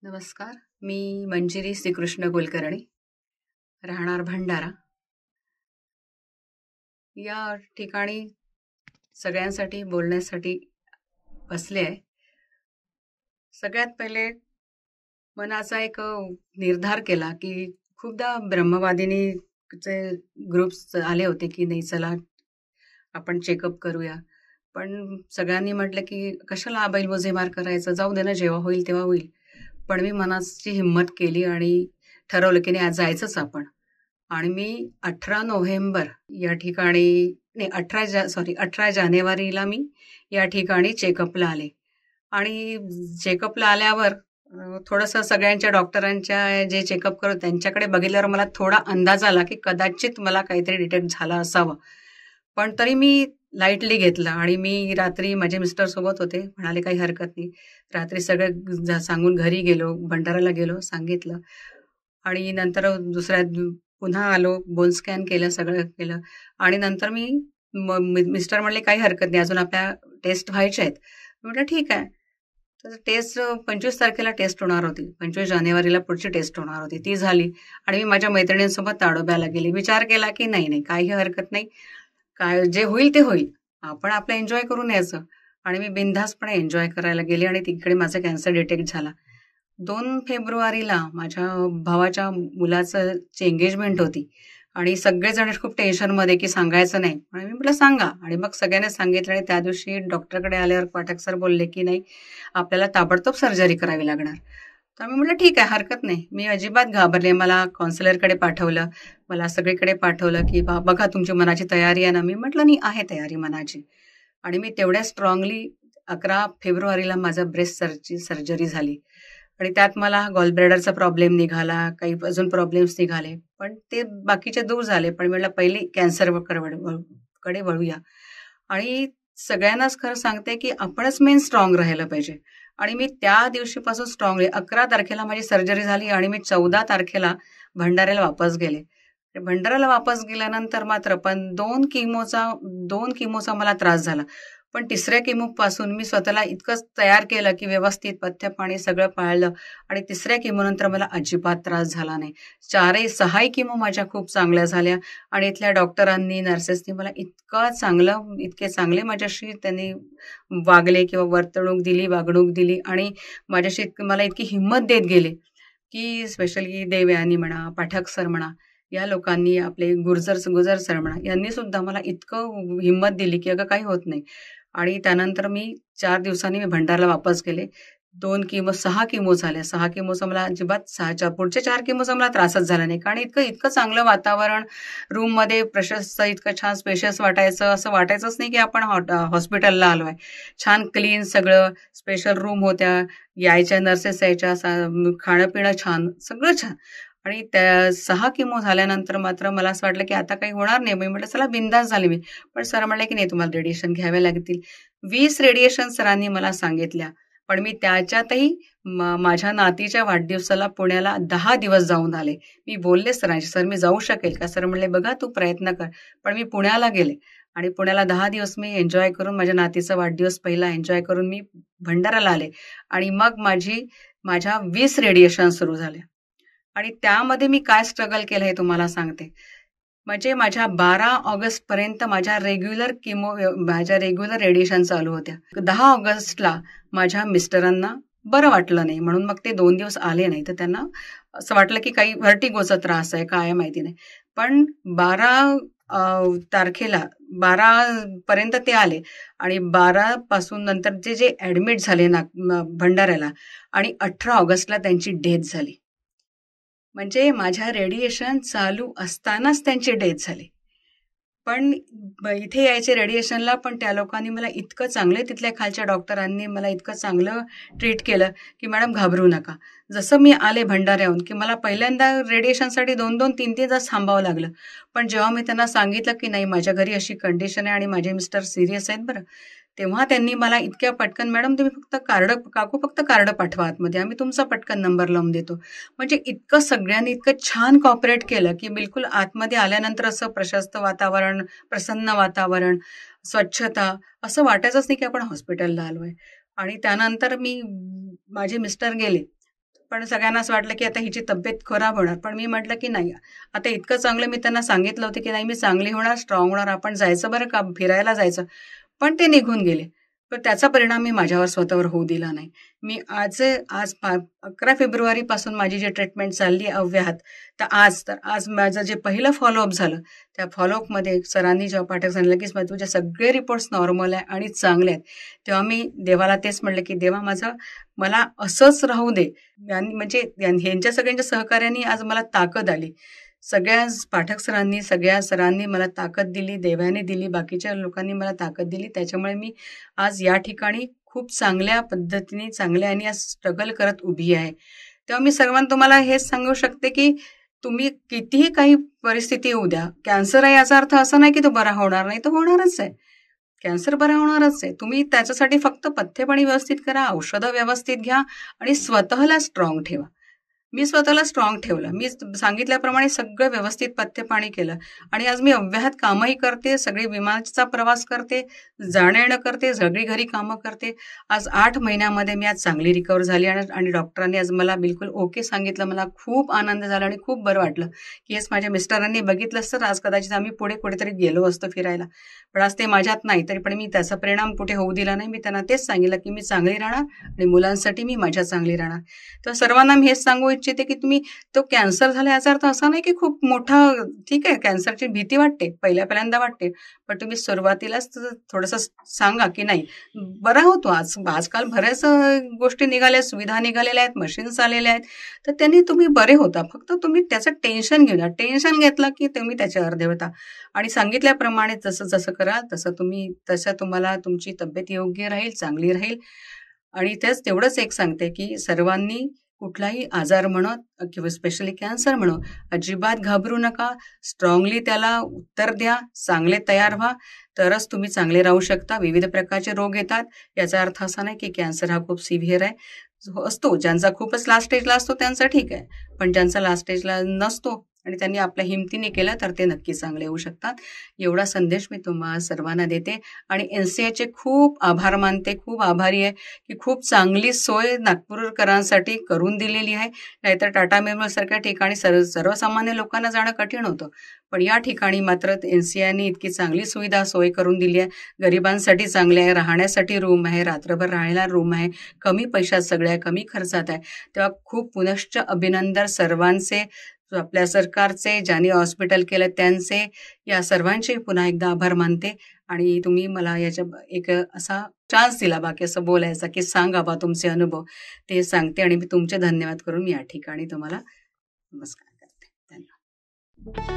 नमस्कार. मी मंजिरी श्रीकृष्ण कुलकर्णी, राहणार भंडारा. या ठिकाणी सगळ्यांसाठी बोलण्यासाठी बसले आहे. सगळ्यात पहिले मनाचा एक निर्धार केला की खूपदा ब्रह्मवादिनीचे ग्रुप्स आले होते की नाही चला आपण चेकअप करूया. पण सगळ्यांनी म्हटलं की कशाला आबैलबोजेमार करायचं, जाऊ दे ना, जेव्हा होईल तेव्हा होईल. पण मी मनाची हिंमत केली आणि ठरवलं की नाही आज जायचंच आपण. आणि मी 18 नोव्हेंबर या ठिकाणी नाही 18 जानेवारीला मी या ठिकाणी चेकअपला आले. आणि चेकअपला आल्यावर थोडंसं सगळ्यांच्या डॉक्टरांच्या जे चेकअप करत त्यांच्याकडे बघितल्यावर मला थोडा अंदाज आला की कदाचित मला काहीतरी डिटेक्ट झाला असावं. पण तरी मी लाईटली घेतलं आणि मी रात्री माझे मिस्टर सोबत होते, म्हणाले काही हरकत नाही. रात्री सगळं सांगून घरी गेलो, भंडाराला गेलो, सांगितलं. आणि नंतर पुन्हा आलो, बोन स्कॅन केलं, सगळं केलं. आणि नंतर मिस्टर म्हणले काही हरकत नाही, अजून आपल्या टेस्ट व्हायच्या आहेत. म्हटलं ठीक आहे. तर टेस्ट 25 तारखेला टेस्ट होणार होती, 25 जानेवारीला पुढची टेस्ट होणार होती, ती झाली. आणि मी माझ्या मैत्रिणींसोबत ताडोब्याला गेले. विचार केला की नाही काही हरकत नाही, काय जे होईल ते होईल, आपण आपलं एन्जॉय करून यायचं. आणि मी बिनधास्तपणे एन्जॉय करायला गेले आणि तिकडे माझा कॅन्सर डिटेक्ट झाला. 2 फेब्रुवारीला माझ्या भावाच्या मुलाची एंगेजमेंट होती आणि सगळेजण खूप टेन्शनमध्ये की सांगायचं नाही. आणि मी म्हटलं सांगा. आणि मग सगळ्यांना सांगितलं. आणि त्या दिवशी डॉक्टरकडे आल्यावर पाठक सर बोलले की नाही आपल्याला ताबडतोब सर्जरी करावी लागणार. तर मी म्हटलं ठीक आहे, हरकत नाही. मी अजिबात घाबरले. मला काउन्सिलरकडे पाठवलं, मला सगळीकडे पाठवलं की बघा तुमची मनाची तयारी आहे ना. मी म्हटलं नाही, आहे तयारी मनाची. आणि मी तेवढ्या स्ट्रॉंगली 11 फेब्रुवारीला माझा ब्रेस्ट सर्जरी झाली. आणि त्यात मला गॉलब्लॅडरचा प्रॉब्लेम निघाला, काही अजून प्रॉब्लेम्स निघाले, पण ते बाकीचे दूर झाले. पण म्हटलं पहिले कॅन्सरकडे वळूया. आणि सगळ्यांनाच खरं सांगते की आपणच मेन स्ट्रॉंग राहायला पाहिजे. आणि मी त्या दिवशीपासून स्ट्रॉंग आहे. 11 तारखेला माझी सर्जरी झाली आणि मी 14 तारखेला भंडाऱ्याला वापस गेले. भंडाऱ्याला वापस गेल्यानंतर मात्र पण 2 किमोचा मला त्रास झाला. पण 3ऱ्या किमोपासून मी स्वतःला इतकंच तयार केलं की व्यवस्थित पथ्य पाणी सगळं पाळलं. आणि 3ऱ्या किमोनंतर मला अजिबात त्रास झाला नाही. 6ही किमो माझ्या खूप चांगल्या झाल्या. आणि इथल्या डॉक्टरांनी, नर्सेसनी मला इतके चांगले माझ्याशी त्यांनी वागले किंवा वागणूक दिली. आणि माझ्याशी मला इतकी हिंमत देत गेले की स्पेशली देवयानी म्हणा, पाठक सर म्हणा, या लोकांनी, आपले गुर्जर सर म्हणा, यांनी सुद्धा मला इतकं हिंमत दिली की अगं काही होत नाही. आणि त्यानंतर मी 4 दिवसांनी मी भंडारला वापस गेले. 6 किमो झाल्या. 6 किमोचा मला अजिबात पुढच्या 4 किमोचा मला त्रासच झाला नाही. कारण इतकं चांगलं वातावरण, रूममध्ये प्रशस्त, इतकं छान स्पेशियस वाटायचं. असं वाटायचंच नाही की आपण हॉस्पिटलला आलोय. छान क्लीन सगळं, स्पेशल रूम होत्या, यायच्या नर्सेस यायच्या, खाणं पिणं छान, सगळं छान. आणि त्या 6 किमो झाल्यानंतर मात्र मला असं वाटलं की आता काही होणार नाही. मी म्हटलं चला बिंदास झाले मी. पण सर म्हणले की नाही तुम्हाला रेडिएशन घ्यावे लागतील. 20 रेडिएशन सरांनी मला सांगितल्या. पण मी त्याच्यातही माझ्या नातीच्या वाढदिवसाला पुण्याला 10 दिवस जाऊन आले. मी बोलले सरांशी, सर मी जाऊ शकेल का? सर म्हणले बघा तू प्रयत्न कर. पण मी पुण्याला गेले आणि पुण्याला 10 दिवस मी एन्जॉय करून, माझ्या नातीचा वाढदिवस पहिला एन्जॉय करून मी भंडाराला आले. आणि मग माझ्या 20 रेडिएशन सुरू झाल्या. आणि त्यामध्ये मी काय स्ट्रगल केलं हे तुम्हाला सांगते. म्हणजे माझ्या 12 ऑगस्ट पर्यंत माझ्या रेग्युलर रेडिएशन चालू होत्या. 10 ऑगस्टला माझ्या मिस्टरांना बरं वाटलं नाही, म्हणून मग ते 2 दिवस आले नाही. तर त्यांना असं वाटलं की काही व्हर्टिगोचा त्रास आहे, काय माहिती नाही. पण 12 पर्यंत ते आले. आणि 12 पासून नंतर जे ऍडमिट झाले ना भंडाऱ्याला, आणि 18 ऑगस्टला त्यांची डेथ झाली. म्हणजे माझ्या रेडिएशन चालू असतानाच त्यांची डेथ झाली. पण इथे यायचे रेडिएशनला, पण त्या लोकांनी मला इतकं चांगलं, तिथल्या खालच्या डॉक्टरांनी मला इतकं चांगलं ट्रीट केलं की मॅडम घाबरू नका. जसं मी आले भंडाऱ्याहून की मला पहिल्यांदा रेडिएशनसाठी 2-2, 3-3 तास थांबावं लागलं. पण जेव्हा मी त्यांना सांगितलं की नाही माझ्या घरी अशी कंडिशन आहे आणि माझे मिस्टर सिरियस आहेत बरं, तेव्हा त्यांनी मला इतक्या पटकन, मॅडम तुम्ही फक्त कार्ड पाठवा आतमध्ये, आम्ही तुमचा पटकन नंबर लावून देतो. म्हणजे इतकं सगळ्यांनी इतकं छान कॉपरेट केलं की बिलकुल आतमध्ये आल्यानंतर असं प्रशस्त वातावरण, प्रसन्न वातावरण, स्वच्छता, असं वाटायचंच नाही की आपण हॉस्पिटलला आलोय. आणि त्यानंतर माझे मिस्टर गेले. पण सगळ्यांना असं वाटलं की आता हिची तब्येत खराब होणार. पण मी म्हटलं की नाही, आता इतकं चांगलं मी त्यांना सांगितलं होतं की नाही मी चांगली होणार, स्ट्रॉंग होणार, आपण जायचं बरं का, फिरायला जायचं. पण ते निघून गेले. पण त्याचा परिणाम मी माझ्यावर स्वतःवर होऊ दिला नाही. मी आज 11 फेब्रुवारीपासून माझी जी ट्रीटमेंट चालली आहे अव्याहत, तर आज माझं जे पहिलं फॉलोअप झालं, त्या फॉलोअपमध्ये सरांनी जेव्हा पाठक सांगितलं की तुझे सगळे रिपोर्ट्स नॉर्मल आहे आणि चांगले आहेत, तेव्हा मी देवाला तेच म्हटलं की देवा मला असंच राहू दे. म्हणजे ह्यांच्या सगळ्यांच्या सहकार्याने आज मला ताकद आली. सगळ्या पाठक सरांनी, सगळ्या सरांनी मला ताकद दिली, देवाने दिली, बाकीच्या लोकांनी मला ताकद दिली. त्याच्यामुळे मी आज या ठिकाणी खूप चांगल्या पद्धतीने, चांगल्या आणि आज स्ट्रगल करत उभी आहे. तेव्हा मी सर्वांना तुम्हाला हेच सांगू शकते की तुम्ही कितीही काही परिस्थिती येऊ द्या, कॅन्सर आहे याचा अर्थ असा नाही की तो बरा होणार नाही, तो होणारच आहे. कॅन्सर बरा होणारच आहे. तुम्ही त्याच्यासाठी फक्त पथ्यपाणी व्यवस्थित करा, औषधं व्यवस्थित घ्या आणि स्वतःला स्ट्रॉंग ठेवा. मी स्वतःला स्ट्रॉंग ठेवलं. मी सांगितल्याप्रमाणे सगळं व्यवस्थित पथ्यपाणी केलं आणि आज मी अव्याहत कामही करते, सगळी विमानाचा प्रवास करते, जाणं-येणं करते, सगळी घरी कामं करते. आज 8 महिन्यामध्ये मी आज चांगली रिकव्हर झाली आणि डॉक्टरांनी आज मला बिलकुल ओके सांगितलं. मला खूप आनंद झाला आणि खूप बरं वाटलं, की हेच माझ्या मिस्टरांनी बघितलं असतं आज कदाचित आम्ही पुढे कुठेतरी गेलो असतो फिरायला. पण आज ते माझ्यात नाही, तरी पण मी त्याचा परिणाम कुठे होऊ दिला नाही. मी त्यांना तेच सांगितलं, की मी चांगली राहणार आणि मुलांसाठी मी माझ्या चांगली राहणार. तर सर्वांना मी हेच सांगू इच्छिते की तुम्ही तो कॅन्सर झाला याचा अर्थ असा नाही की खूप मोठा, ठीक आहे कॅन्सरची भीती वाटते, पहिल्यांदा वाटते, पण तुम्ही सुरुवातीलाच थोडंसं सांगा की नाही बरा होतो. आजकाल बऱ्याच गोष्टी निघाल्या, सुविधा निघालेल्या आहेत, मशीन्स आलेल्या आहेत, तर त्यांनी तुम्ही बरे होता. फक्त तुम्ही त्याचं टेन्शन घेऊ नका. टेन्शन घेतलं की तुम्ही त्याच्या अर्धे होता. आणि सांगितल्याप्रमाणे जसं जसं कराल तसं तुम्हाला तुमची तब्येत योग्य राहील, चांगली राहील. आणि तेवढंच एक सांगते की सर्वांनी कुठलाही आजार म्हणत किंवा स्पेशली कॅन्सर म्हणो, अजिबात घाबरू नका. स्ट्रॉंगली त्याला उत्तर द्या, चांगले तयार व्हा, तरच तुम्ही चांगले राहू शकता. विविध प्रकारचे रोग येतात, याचा अर्थ असा नाही की कॅन्सर हा खूप सिव्हिअर आहे. असतो ज्यांचा खूपच लास्ट स्टेजला असतो त्यांचा ठीक आहे, पण ज्यांचा लास्ट स्टेजला नसतो आणि त्यांनी आपल्या हिमतीने केलं तर ते नक्की चांगले होऊ शकतात. एवढा संदेश मी तुम्हाला सर्वांना देते आणि NCIचे खूप आभार मानते, खूप आभारी आहे की खूप चांगली सोय नागपूरकरांसाठी करून दिलेली आहे. नाहीतर टाटा मेमोसारख्या ठिकाणी सर्वसामान्य लोकांना जाणं कठीण होतं, पण या ठिकाणी मात्र NCIने इतकी चांगली सुविधा सोय करून दिली आहे. गरिबांसाठी चांगले आहे, राहण्यासाठी रूम आहे, रात्रभर राहायला रूम आहे, कमी पैशात सगळं आहे, कमी खर्चात आहे. तेव्हा खूप पुनश्च अभिनंदन सर्वांचे, आपल्या सरकारचे, ज्यांनी हॉस्पिटल केलं त्यांचे, या सर्वांचे पुन्हा एकदा आभार मानते. आणि तुम्ही मला याच्या एक असा चान्स दिला बाकी असं बोलायचा की सांगा बा तुमचे अनुभव, ते सांगते आणि मी तुमचे धन्यवाद करून या ठिकाणी तुम्हाला नमस्कार करते. धन्यवाद.